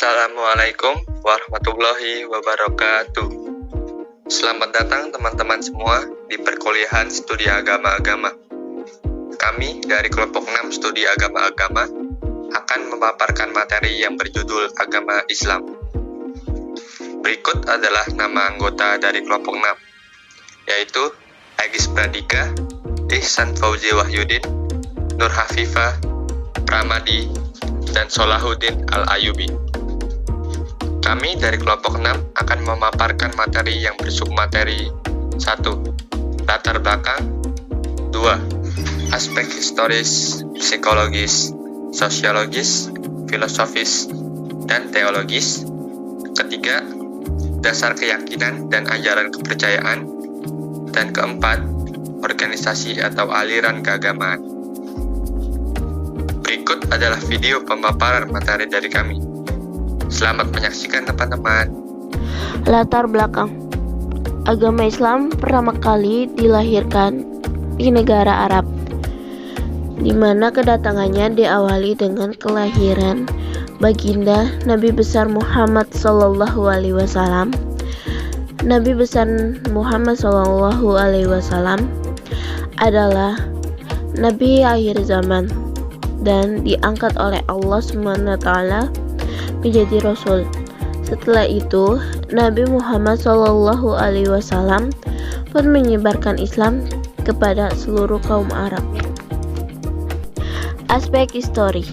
Assalamualaikum warahmatullahi wabarakatuh. Selamat datang teman-teman semua di perkuliahan studi agama-agama. Kami dari kelompok 6 studi agama-agama akan memaparkan materi yang berjudul agama Islam. Berikut adalah nama anggota dari kelompok 6, yaitu Agis Pradika, Ihsan Fauzi Wahyudin, Nur Hafifah, Pramadi, dan Solahuddin Al-Ayubi. Kami dari kelompok 6 akan memaparkan materi yang bersubmateri 1. Latar belakang 2. Aspek historis, psikologis, sosiologis, filosofis, dan teologis. Ketiga, dasar keyakinan dan ajaran kepercayaan. Dan keempat, organisasi atau aliran keagamaan. Berikut adalah video pemaparan materi dari kami. Selamat menyaksikan teman-teman. Latar belakang. Agama Islam pertama kali dilahirkan di negara Arab, di mana kedatangannya diawali dengan kelahiran baginda Nabi besar Muhammad SAW. Nabi besar Muhammad SAW adalah Nabi akhir zaman dan diangkat oleh Allah SWT menjadi Rasul. Setelah itu, Nabi Muhammad SAW pun menyebarkan Islam kepada seluruh kaum Arab. Aspek histori.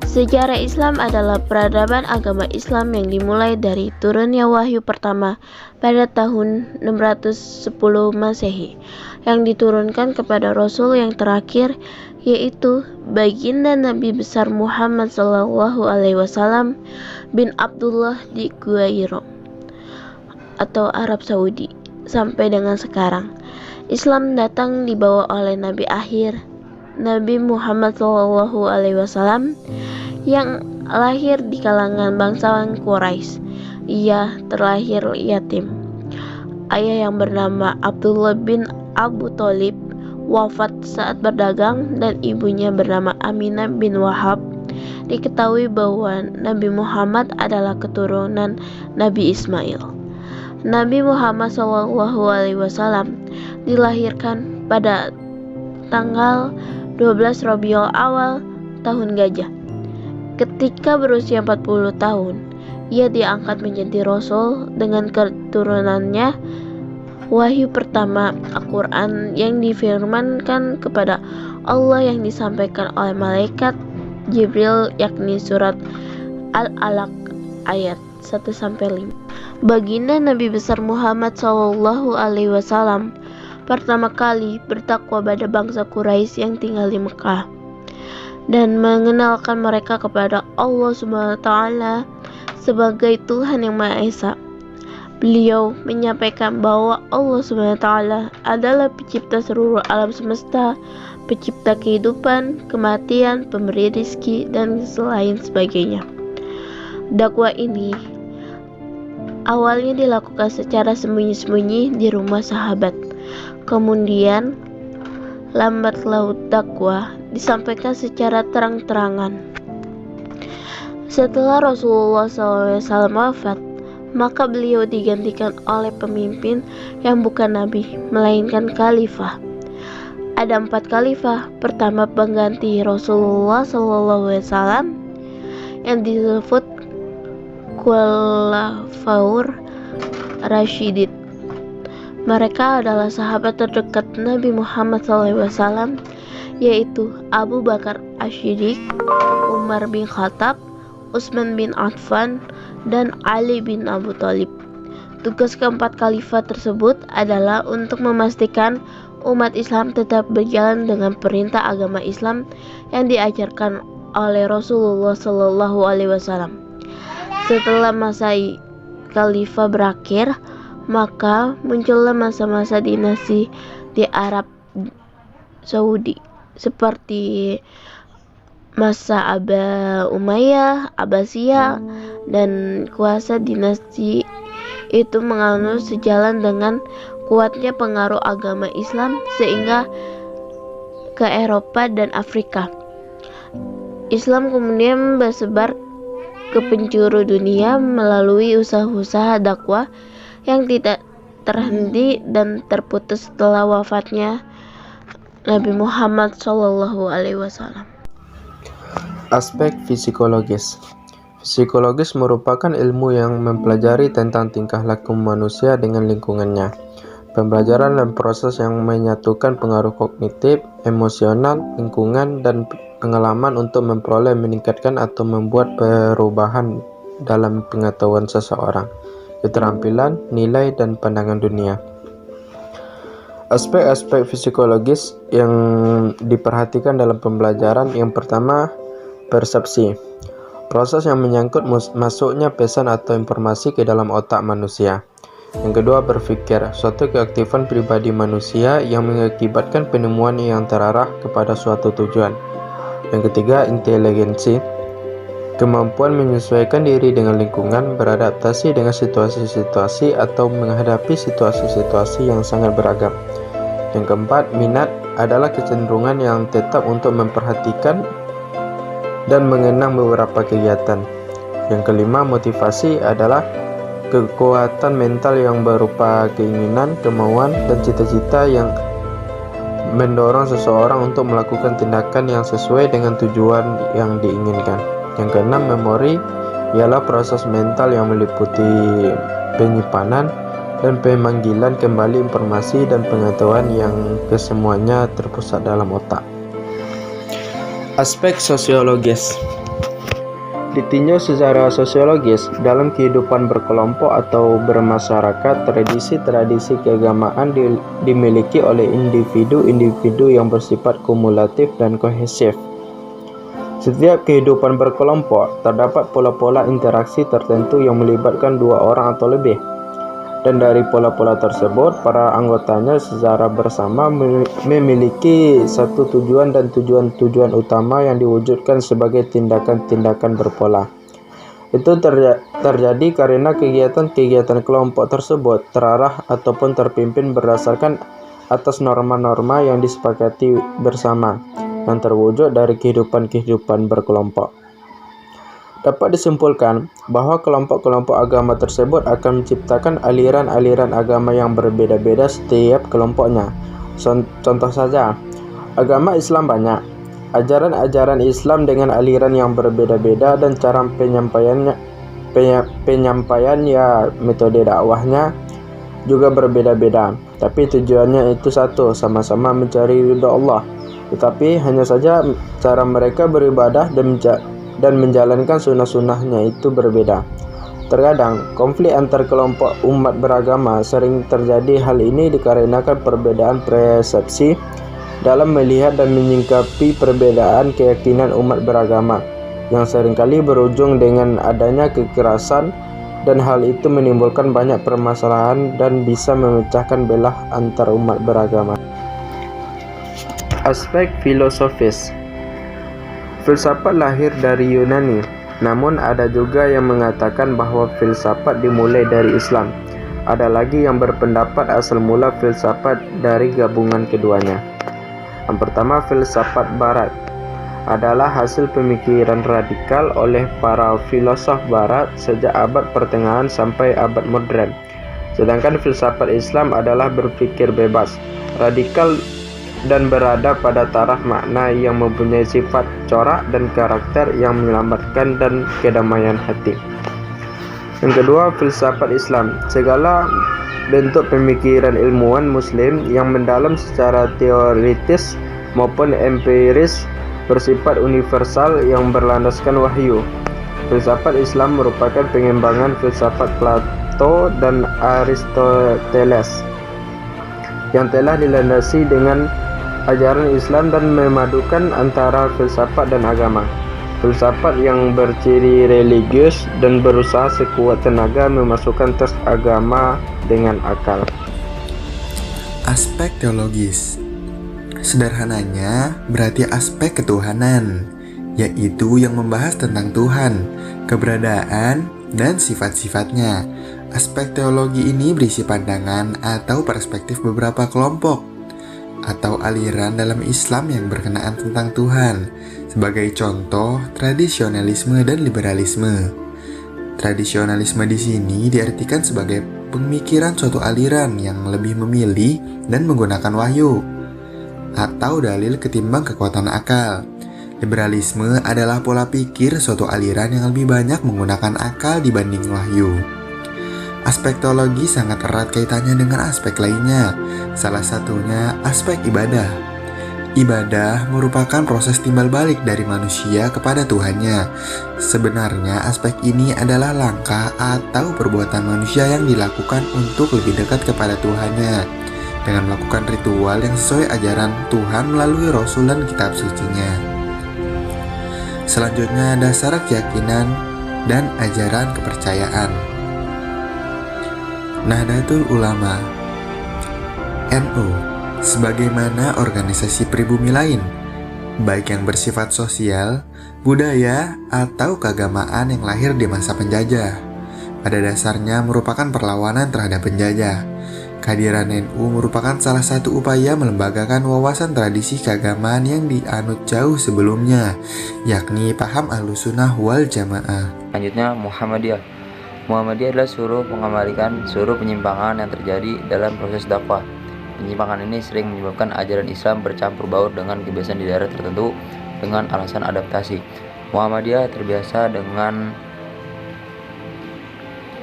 Sejarah Islam adalah peradaban agama Islam yang dimulai dari turunnya wahyu pertama pada tahun 610 Masehi yang diturunkan kepada Rasul yang terakhir, yaitu baginda Nabi besar Muhammad SAW bin Abdullah di Guairo atau Arab Saudi. Sampai dengan sekarang, Islam datang dibawa oleh Nabi akhir, Nabi Muhammad SAW, yang lahir di kalangan bangsawan Quraisy. Ia terlahir yatim. Ayah yang bernama Abdullah bin Abu Thalib wafat saat berdagang, dan ibunya bernama Aminah bin Wahab. Diketahui bahwa Nabi Muhammad adalah keturunan Nabi Ismail. Nabi Muhammad SAW dilahirkan pada tanggal 12 Rabiul Awal tahun Gajah. Ketika berusia 40 tahun, ia diangkat menjadi Rasul. Dengan keturunannya, wahyu pertama Al-Quran yang difirmankan kepada Allah yang disampaikan oleh malaikat Jibril, yakni surat Al-Alaq ayat 1-5. Baginda Nabi besar Muhammad SAW pertama kali bertakwa pada bangsa Quraisy yang tinggal di Mekah dan mengenalkan mereka kepada Allah SWT sebagai Tuhan yang Maha Esa. Beliau menyampaikan bahwa Allah SWT adalah pencipta seluruh alam semesta, pencipta kehidupan, kematian, pemberi rizki, dan selain sebagainya. Dakwah ini awalnya dilakukan secara sembunyi-sembunyi di rumah sahabat. Kemudian lambat laun dakwah disampaikan secara terang-terangan. Setelah Rasulullah SAW wafat, maka beliau digantikan oleh pemimpin yang bukan nabi, melainkan khalifah. Ada 4 khalifah. Pertama, pengganti Rasulullah SAW yang disebut Khulafaur Rasyidin. Mereka adalah sahabat terdekat Nabi Muhammad SAW, yaitu Abu Bakar As-Siddiq, Umar bin Khattab, Utsman bin Affan, dan Ali bin Abu Thalib. Tugas keempat khalifah tersebut adalah untuk memastikan umat Islam tetap berjalan dengan perintah agama Islam yang diajarkan oleh Rasulullah SAW. Setelah masa khalifah berakhir, maka muncullah masa-masa dinasti di Arab Saudi seperti masa Umayyah, Abbasiyah, dan kuasa dinasti itu menganut sejalan dengan kuatnya pengaruh agama Islam sehingga ke Eropa dan Afrika. Islam kemudian bersebar ke penjuru dunia melalui usaha-usaha dakwah yang tidak terhenti dan terputus setelah wafatnya Nabi Muhammad SAW. Aspek psikologis. Psikologis merupakan ilmu yang mempelajari tentang tingkah laku manusia dengan lingkungannya. Pembelajaran dan proses yang menyatukan pengaruh kognitif, emosional, lingkungan, dan pengalaman untuk memperoleh, meningkatkan, atau membuat perubahan dalam pengetahuan seseorang, keterampilan, nilai, dan pandangan dunia. Aspek-aspek psikologis yang diperhatikan dalam pembelajaran, yang pertama, persepsi. Proses yang menyangkut masuknya pesan atau informasi ke dalam otak manusia. Yang kedua, berpikir, suatu keaktifan pribadi manusia yang mengakibatkan penemuan yang terarah kepada suatu tujuan. Yang ketiga, inteligensi, kemampuan menyesuaikan diri dengan lingkungan, beradaptasi dengan situasi-situasi atau menghadapi situasi-situasi yang sangat beragam. Yang keempat, minat, adalah kecenderungan yang tetap untuk memperhatikan dan mengenang beberapa kegiatan. Yang kelima, motivasi adalah kekuatan mental yang berupa keinginan, kemauan, dan cita-cita yang mendorong seseorang untuk melakukan tindakan yang sesuai dengan tujuan yang diinginkan. Yang keenam, memori, ialah proses mental yang meliputi penyimpanan dan pemanggilan kembali informasi dan pengetahuan yang kesemuanya terpusat dalam otak. Aspek sosiologis. Ditinjau secara sosiologis, dalam kehidupan berkelompok atau bermasyarakat, tradisi-tradisi keagamaan dimiliki oleh individu-individu yang bersifat kumulatif dan kohesif. Setiap kehidupan berkelompok, terdapat pola-pola interaksi tertentu yang melibatkan dua orang atau lebih. Dan dari pola-pola tersebut, para anggotanya secara bersama memiliki satu tujuan dan tujuan-tujuan utama yang diwujudkan sebagai tindakan-tindakan berpola. Itu terjadi karena kegiatan-kegiatan kelompok tersebut terarah ataupun terpimpin berdasarkan atas norma-norma yang disepakati bersama, yang terwujud dari kehidupan-kehidupan berkelompok. Dapat disimpulkan bahwa kelompok-kelompok agama tersebut akan menciptakan aliran-aliran agama yang berbeda-beda setiap kelompoknya. Contoh saja, agama Islam banyak. Ajaran-ajaran Islam dengan aliran yang berbeda-beda dan cara penyampaian ya metode dakwahnya juga berbeda-beda. Tapi tujuannya itu satu, sama-sama mencari ridha Allah. Tetapi hanya saja cara mereka beribadah dan menjalankan sunnah-sunnahnya itu berbeda. Terkadang, konflik antar kelompok umat beragama sering terjadi. Hal ini dikarenakan perbedaan persepsi dalam melihat dan menyikapi perbedaan keyakinan umat beragama, yang seringkali berujung dengan adanya kekerasan, dan hal itu menimbulkan banyak permasalahan dan bisa memecahkan belah antar umat beragama. Aspek filosofis. Filsafat lahir dari Yunani, namun ada juga yang mengatakan bahwa filsafat dimulai dari Islam. Ada lagi yang berpendapat asal mula filsafat dari gabungan keduanya. Yang pertama, filsafat Barat adalah hasil pemikiran radikal oleh para filosof Barat sejak abad pertengahan sampai abad modern. Sedangkan filsafat Islam adalah berpikir bebas, radikal, dan berada pada taraf makna yang mempunyai sifat corak dan karakter yang menyelamatkan dan kedamaian hati. Yang kedua, filsafat Islam, segala bentuk pemikiran ilmuwan muslim yang mendalam secara teoritis maupun empiris, bersifat universal yang berlandaskan wahyu. Filsafat Islam merupakan pengembangan filsafat Plato dan Aristoteles yang telah dilandasi dengan ajaran Islam dan memadukan antara filsafat dan agama. Filsafat yang berciri religius dan berusaha sekuat tenaga memasukkan teks agama dengan akal. Aspek teologis. Sederhananya berarti aspek ketuhanan, yaitu yang membahas tentang Tuhan, keberadaan, dan sifat-sifatnya. Aspek teologi ini berisi pandangan atau perspektif beberapa kelompok atau aliran dalam Islam yang berkenaan tentang Tuhan, sebagai contoh tradisionalisme dan liberalisme. Tradisionalisme di sini diartikan sebagai pemikiran suatu aliran yang lebih memilih dan menggunakan wahyu atau dalil ketimbang kekuatan akal. Liberalisme adalah pola pikir suatu aliran yang lebih banyak menggunakan akal dibanding wahyu. Aspek teologi sangat erat kaitannya dengan aspek lainnya, salah satunya aspek ibadah. Ibadah merupakan proses timbal balik dari manusia kepada Tuhannya. Sebenarnya aspek ini adalah langkah atau perbuatan manusia yang dilakukan untuk lebih dekat kepada Tuhannya dengan melakukan ritual yang sesuai ajaran Tuhan melalui Rasul dan kitab sucinya. Selanjutnya dasar keyakinan dan ajaran kepercayaan. Nahdlatul Ulama NU sebagaimana organisasi pribumi lain, baik yang bersifat sosial, budaya, atau keagamaan yang lahir di masa penjajah, pada dasarnya merupakan perlawanan terhadap penjajah. Kehadiran NU merupakan salah satu upaya melembagakan wawasan tradisi keagamaan yang dianut jauh sebelumnya, yakni paham Ahlussunnah wal Jamaah. Selanjutnya Muhammadiyah. Muhammadiyah adalah suruh mengembalikan seluruh penyimpangan yang terjadi dalam proses dakwah. Penyimpangan ini sering menyebabkan ajaran Islam bercampur baur dengan kebiasaan di daerah tertentu dengan alasan adaptasi. Muhammadiyah terbiasa dengan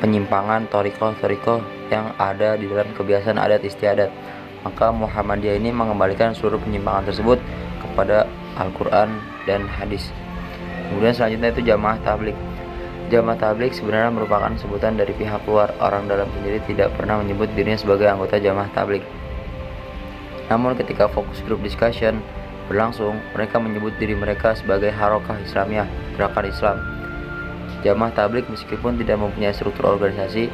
penyimpangan thariqah yang ada di dalam kebiasaan adat istiadat. Maka Muhammadiyah ini mengembalikan seluruh penyimpangan tersebut kepada Al-Quran dan hadis. Kemudian selanjutnya itu Jamaah Tabligh. Jamaah Tabligh sebenarnya merupakan sebutan dari pihak luar. Orang dalam sendiri tidak pernah menyebut dirinya sebagai anggota Jamaah Tabligh. Namun ketika fokus group discussion berlangsung, mereka menyebut diri mereka sebagai Harokah Islamiyah, gerakan Islam. Jamaah Tabligh meskipun tidak mempunyai struktur organisasi,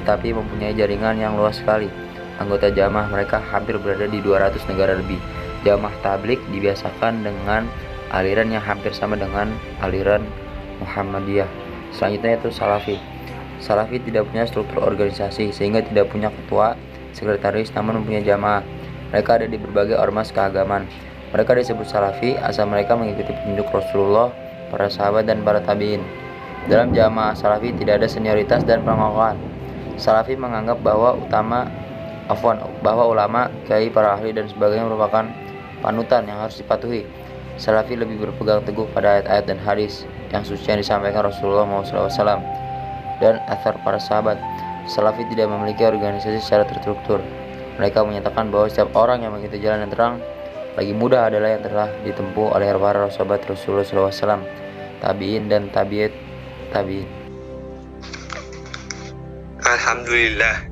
tetapi mempunyai jaringan yang luas sekali. Anggota jamaah mereka hampir berada di 200 negara lebih. Jamaah Tabligh dibiasakan dengan aliran yang hampir sama dengan aliran Muhammadiyah. Selanjutnya itu Salafi. Salafi tidak punya struktur organisasi sehingga tidak punya ketua, sekretaris, namun mempunyai jamaah. Mereka ada di berbagai ormas keagamaan. Mereka disebut Salafi asal mereka mengikuti petunjuk Rasulullah, para sahabat, dan para tabi'in. Dalam jamaah Salafi tidak ada senioritas dan pengokohan. Salafi menganggap bahwa ulama, kiai, para ahli, dan sebagainya merupakan panutan yang harus dipatuhi. Salafi lebih berpegang teguh pada ayat-ayat dan hadis yang suci yang disampaikan Rasulullah SAW dan athar para sahabat. Salafi tidak memiliki organisasi secara terstruktur. Mereka menyatakan bahwa setiap orang yang mengikuti jalan yang terang lagi mudah adalah yang telah ditempuh oleh para sahabat Rasulullah SAW, tabi'in dan tabi'in. Alhamdulillah,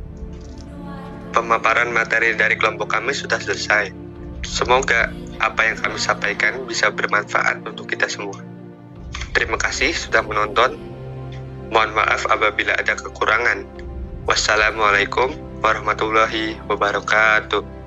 pemaparan materi dari kelompok kami sudah selesai. Semoga apa yang kami sampaikan bisa bermanfaat untuk kita semua. Terima kasih sudah menonton. Mohon maaf apabila ada kekurangan. Wassalamualaikum warahmatullahi wabarakatuh.